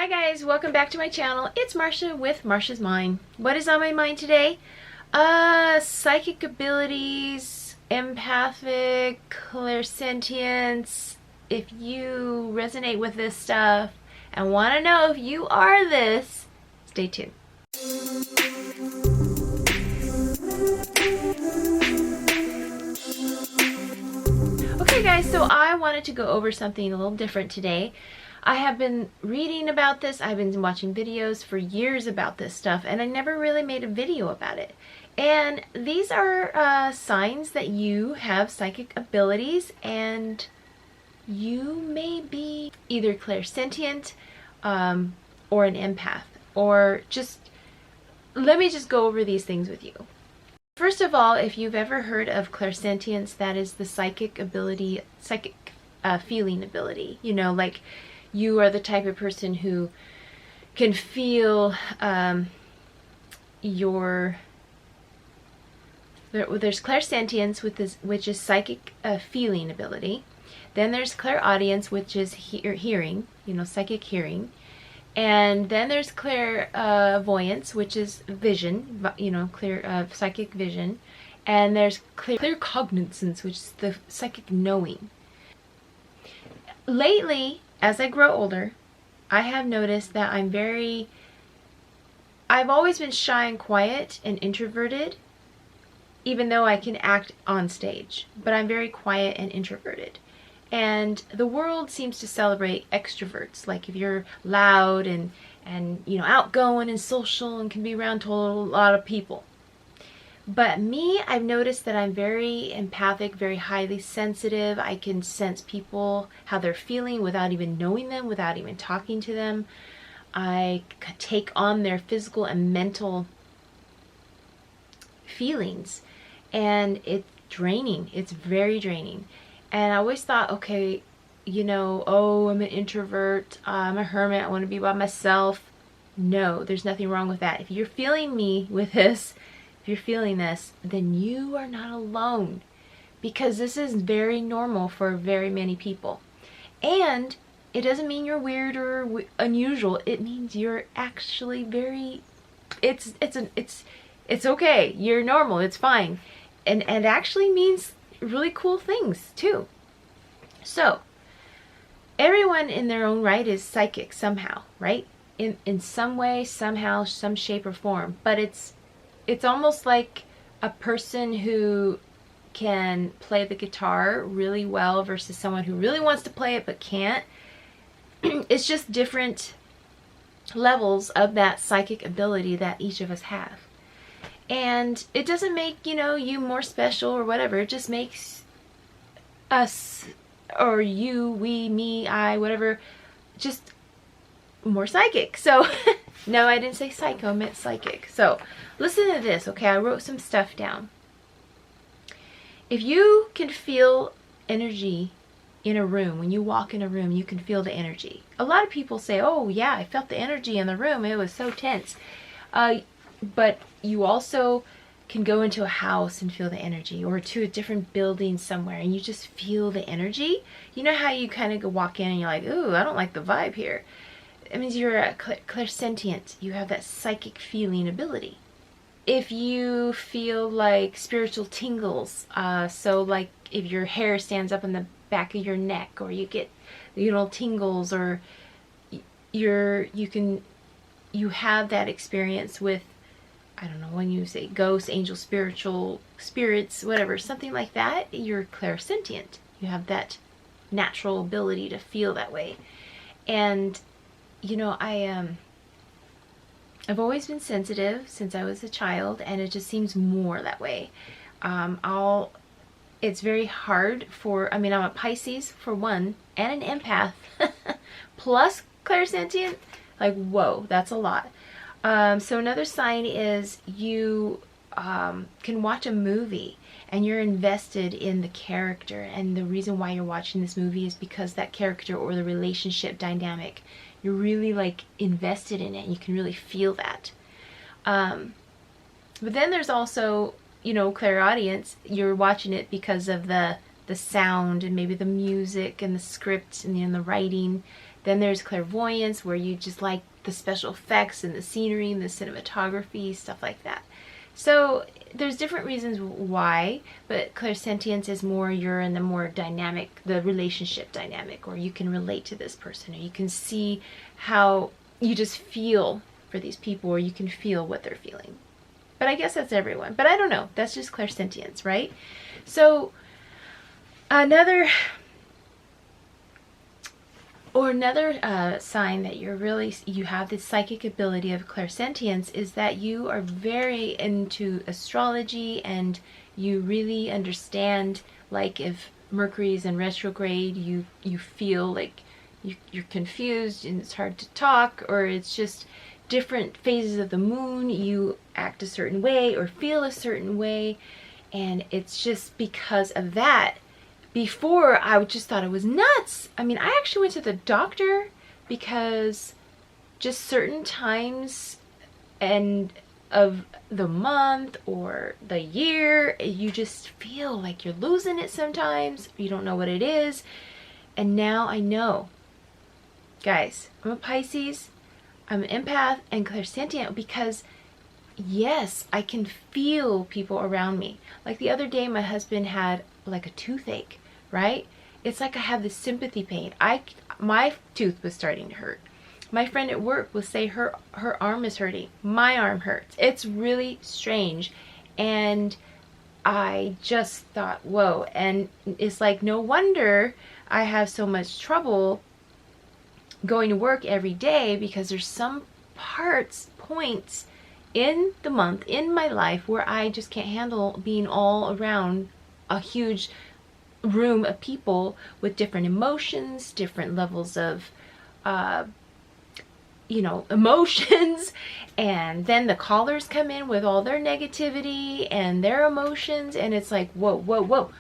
Hi guys, welcome back to my channel. It's Marsha with Marsha's Mind. What is on my mind today? Psychic abilities, empathic, clairsentience. If you resonate with this stuff and want to know if you are this, stay tuned. Okay guys, so I wanted to go over something a little different today. I have been reading about this, I've been watching videos for years about this stuff, and I never really made a video about it. And these are signs that you have psychic abilities and you may be either clairsentient or an empath, or just, let me just go over these things with you. First of all, if you've ever heard of clairsentience, that is the psychic ability, feeling ability. You know, like you are the type of person who can feel there's clairsentience, which is psychic feeling ability. Then there's clairaudience, which is hearing, you know, psychic hearing. And then there's clairvoyance, which is vision, you know, psychic vision. And there's claircognizance, which is the psychic knowing. Lately, as I grow older, I have noticed that I've always been shy and quiet and introverted, even though I can act on stage, but I'm very quiet and introverted. And the world seems to celebrate extroverts, like if you're loud and you know, outgoing and social and can be around to a lot of people. But me, I've noticed that I'm very empathic, very highly sensitive. I can sense people, how they're feeling without even knowing them, without even talking to them. I take on their physical and mental feelings, and it's draining. It's very draining. And I always thought, okay, you know, oh, I'm an introvert, I'm a hermit, I want to be by myself. No, there's nothing wrong with that. If you're feeling me with this, if you're feeling this, then you are not alone, because this is very normal for very many people. And it doesn't mean you're weird or unusual. It means you're actually very, it's okay. You're normal. It's fine. And actually means really cool things too. So everyone in their own right is psychic somehow, right? In some way, somehow, some shape or form. But it's almost like a person who can play the guitar really well versus someone who really wants to play it but can't. It's just different levels of that psychic ability that each of us have. And it doesn't make, you know, you more special or whatever. It just makes us, or you, we, me, I, whatever, just more psychic. So, no, I didn't say psycho, I meant psychic. So, listen to this, okay? I wrote some stuff down. If you can feel energy in a room, when you walk in a room, you can feel the energy. A lot of people say, oh yeah, I felt the energy in the room, it was so tense. But you also can go into a house and feel the energy, or to a different building somewhere and you just feel the energy. You know how you kind of go walk in and you're like, ooh, I don't like the vibe here. It means you're a clairsentient. You have that psychic feeling ability. If you feel like spiritual tingles, so like if your hair stands up in the back of your neck, or you get, you know, tingles, or you have that experience with, I don't know, when you say ghosts, angels, spiritual spirits, whatever, something like that, you're clairsentient. You have that natural ability to feel that way. And you know, I've always been sensitive since I was a child, and it just seems more that way. It's very hard for, I mean, I'm a Pisces for one, and an empath, plus clairsentient. Like, whoa, that's a lot. So another sign is you can watch a movie and you're invested in the character, and the reason why you're watching this movie is because that character or the relationship dynamic, you're really like invested in it, and you can really feel that. But then there's also, you know, clairaudience. You're watching it because of the sound and maybe the music and the script and the writing Then there's clairvoyance, where you just like the special effects and the scenery and the cinematography, stuff like that. So there's different reasons why, but clairsentience is more, you're in the more dynamic, the relationship dynamic, or you can relate to this person, or you can see how you just feel for these people, or you can feel what they're feeling. But I guess that's everyone. But I don't know. That's just clairsentience, right? So another sign that you have this psychic ability of clairsentience is that you are very into astrology, and you really understand, like, if Mercury is in retrograde, you feel like you're confused and it's hard to talk, or it's just different phases of the moon, you act a certain way or feel a certain way, and it's just because of that. Before, I just thought it was nuts. I mean, I actually went to the doctor because just certain times and of the month or the year, you just feel like you're losing it sometimes. You don't know what it is. And now I know. Guys, I'm a Pisces, I'm an empath and clairsentient, because yes, I can feel people around me. Like the other day, my husband had like a toothache, right? It's like I have this sympathy pain. My tooth was starting to hurt. My friend at work will say her arm is hurting. My arm hurts. It's really strange. And I just thought, whoa. And it's like, no wonder I have so much trouble going to work every day, because there's some points in the month, in my life, where I just can't handle being all around a huge room of people with different emotions, different levels of emotions, and then the callers come in with all their negativity and their emotions, and it's like, whoa, whoa, whoa.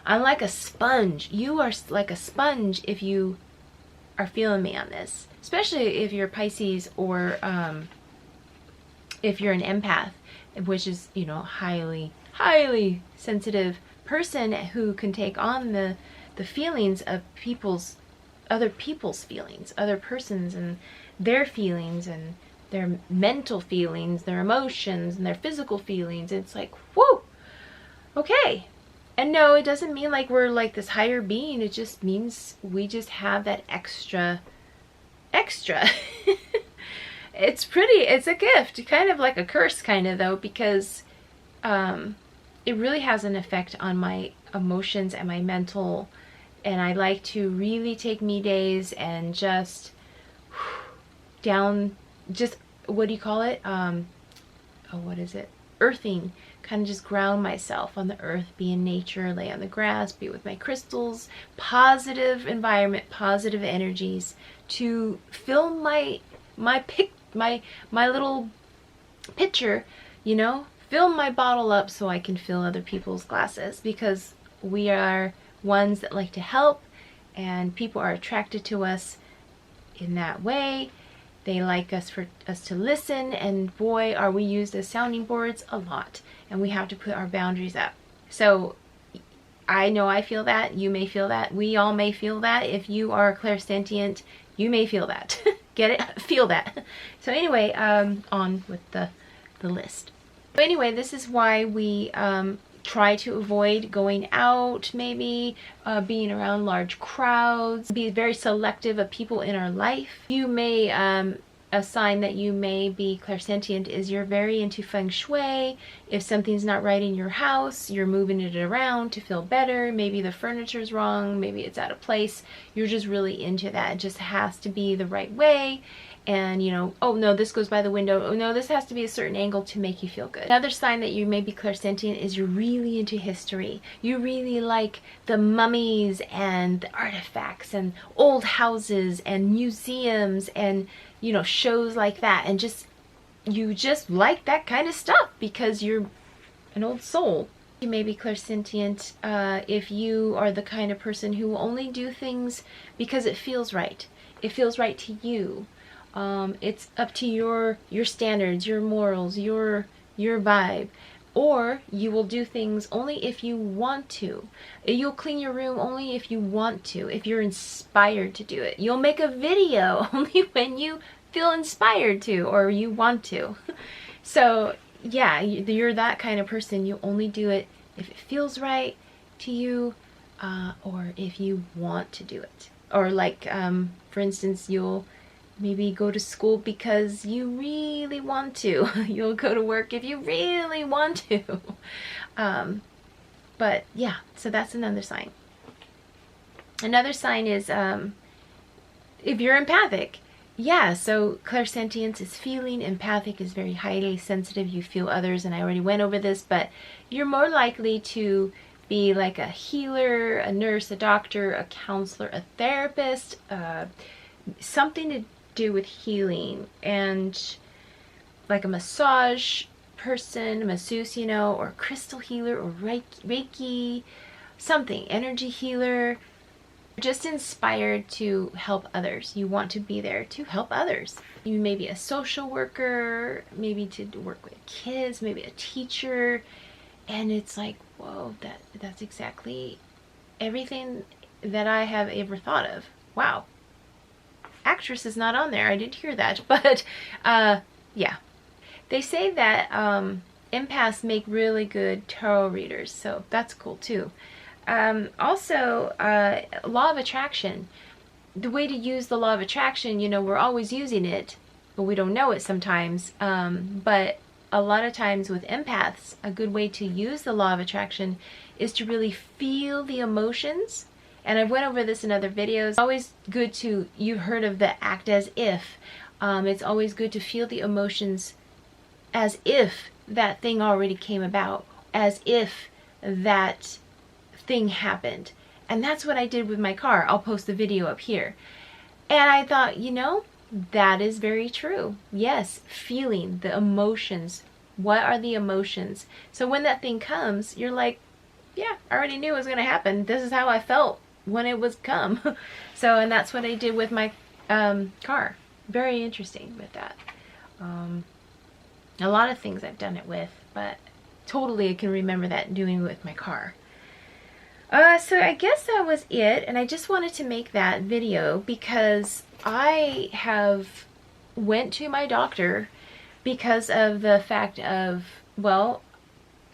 I'm like a sponge. You are like a sponge if you are feeling me on this, especially if you're Pisces, or if you're an empath, which is, highly sensitive person who can take on the feelings of other people's feelings, other persons and their feelings, and their mental feelings, their emotions, and their physical feelings. It's like, whoa, okay. And no, it doesn't mean like we're like this higher being. It just means we just have that extra. It's a gift, kind of like a curse, kind of, though, because it really has an effect on my emotions and my mental, and I like to really take me days and just what do you call it? What is it? Earthing. Kind of just ground myself on the earth, be in nature, lay on the grass, be with my crystals, positive environment, positive energies, to fill my little pitcher, fill my bottle up so I can fill other people's glasses, because we are ones that like to help, and people are attracted to us in that way. They like us for us to listen, and boy, are we used as sounding boards a lot, and we have to put our boundaries up. So I know I feel that. You may feel that. We all may feel that. If you are clairsentient, you may feel that. Get it? Feel that. So anyway, on with the list. So anyway, this is why we try to avoid going out, maybe being around large crowds, be very selective of people in our life. You may, a sign that you may be clairsentient is you're very into feng shui. If something's not right in your house, you're moving it around to feel better. Maybe the furniture's wrong, maybe it's out of place. You're just really into that. It just has to be the right way. And oh no, this goes by the window. Oh no, this has to be a certain angle to make you feel good. Another sign that you may be clairsentient is you're really into history. You really like the mummies and the artifacts and old houses and museums and shows like that, and you just like that kind of stuff because you're an old soul. You may be clairsentient if you are the kind of person who will only do things because it feels right. It feels right to you. It's up to your standards, your morals, your vibe. Or you will do things only if you want to. You'll clean your room only if you want to, if you're inspired to do it. You'll make a video only when you feel inspired to or you want to. So yeah, you're that kind of person. You only do it if it feels right to you, or if you want to do it. Or like, for instance, you'll maybe go to school because you really want to. You'll go to work if you really want to. But yeah, so that's another sign. Another sign is if you're empathic. Yeah, so clairsentience is feeling, empathic is very highly sensitive. You feel others, and I already went over this, but you're more likely to be like a healer, a nurse, a doctor, a counselor, a therapist, something to do with healing, and like a massage person, a masseuse, you know, or crystal healer, or Reiki, something, energy healer. Just inspired to help others. You want to be there to help others. You may be a social worker, maybe to work with kids, maybe a teacher, and it's like, whoa, that's exactly everything that I have ever thought of. Wow. Actress is not on there. I did hear that, but yeah. They say that empaths make really good tarot readers, so that's cool too. Also, law of attraction. The way to use the law of attraction, you know, we're always using it, but we don't know it sometimes. But a lot of times with empaths, a good way to use the law of attraction is to really feel the emotions. And I've went over this in other videos. It's always good to, you've heard of the act as if. It's always good to feel the emotions as if that thing already came about, as if that thing happened. And that's what I did with my car. I'll post the video up here. And I thought, you know, that is very true. Yes, feeling the emotions. What are the emotions? So when that thing comes, you're like, yeah, I already knew it was going to happen. This is how I felt when it was come. So, and that's what I did with my car. Very interesting with that. A lot of things I've done it with, but totally I can remember that doing it with my car. So I guess that was it, and I just wanted to make that video because I have went to my doctor because of the fact of, well,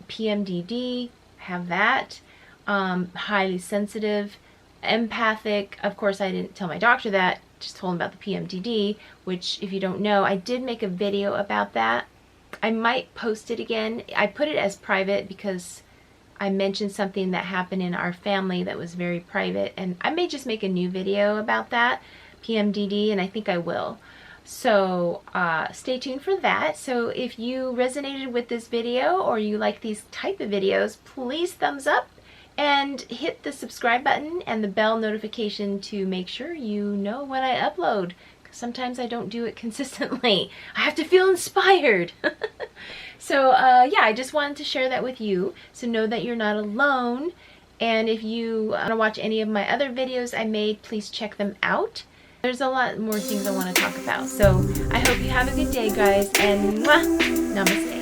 PMDD, have that, highly sensitive, empathic. Of course, I didn't tell my doctor that, just told him about the PMDD, which, if you don't know, I did make a video about that. I might post it again. I put it as private because I mentioned something that happened in our family that was very private, and I may just make a new video about that, PMDD, and I think I will. So stay tuned for that. So if you resonated with this video or you like these type of videos, please thumbs up and hit the subscribe button and the bell notification to make sure you know when I upload. Sometimes I don't do it consistently. I have to feel inspired. So yeah, I just wanted to share that with you, so know that you're not alone. And if you want to watch any of my other videos I made, please check them out. There's a lot more things I want to talk about. So I hope you have a good day, guys, and mwah, namaste.